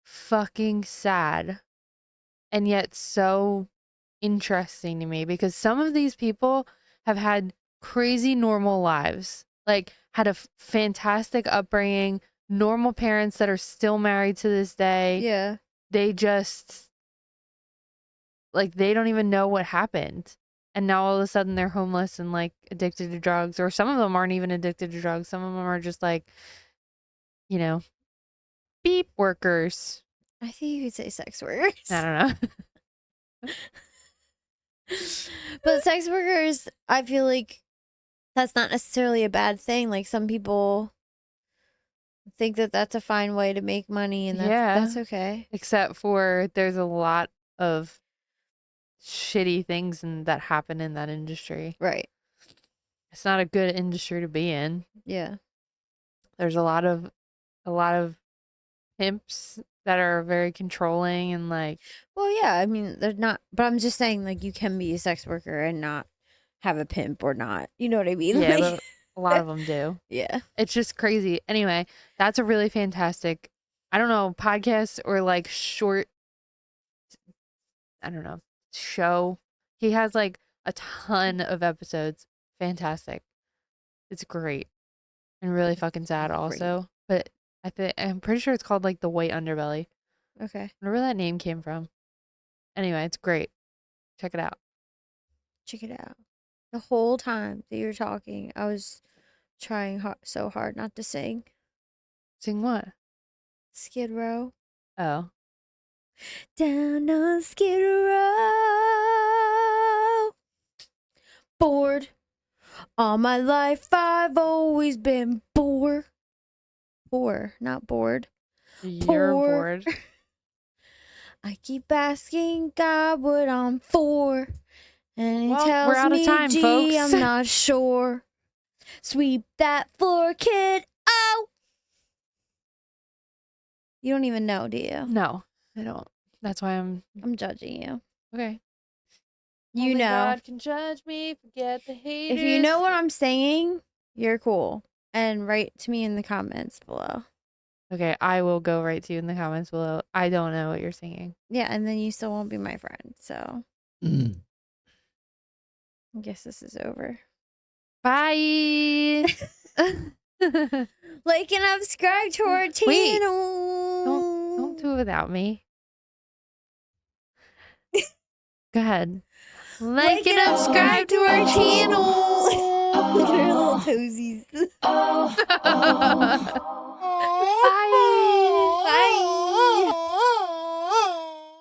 fucking sad and yet so interesting to me because some of these people have had crazy normal lives, like had a fantastic upbringing, normal parents that are still married to this day. Yeah. They just like they don't even know what happened. And now all of a sudden they're homeless and like addicted to drugs, or some of them aren't even addicted to drugs. Some of them are just like, you know, beep workers. I think you could say sex I workers. don't know. But sex workers, I feel like that's not necessarily a bad thing. Like some people think that that's a fine way to make money, and that's Yeah. okay. Except for there's a lot of shitty things that happen in that industry. Right. It's not a good industry to be in. Yeah. There's a lot of pimps that are very controlling and like Well, yeah. I mean, they're not. But I'm just saying, like, you can be a sex worker and not have a pimp or not. You know what I mean? yeah, Like, but a lot of them do. yeah. It's just crazy. Anyway, that's a really fantastic, I don't know, podcast or like short, I don't know, show. He has like a ton of episodes. Fantastic. It's great. And really fucking sad Great. also. But I'm pretty sure it's called like the White Underbelly. Okay. I wonder where that name came from. Anyway, it's great. Check it out. Check it out. The whole time that you were talking, I was trying so hard not to sing. Sing what? Skid Row. Oh. Down on Skid Row. Bored. All my life I've always been poor. Poor, not bored. You're Poor. bored. I keep asking God what I'm for. And he Well, we're tells out of me, time, gee, folks. I'm not sure. Sweep that floor, kid. Oh! You don't even know, do you? No, I don't. That's why I'm judging you. okay. You Only know. God can judge me. Forget the haters. If you know what I'm saying, you're cool. And write to me in the comments below. Okay, I will go right to you in the comments below. I don't know what you're singing. Yeah, and then you still won't be my friend. So I guess this is over. Bye. Like and subscribe to our channel. Wait. Don't do it without me. Go ahead. Like and subscribe to our channel. Look at her little toesies.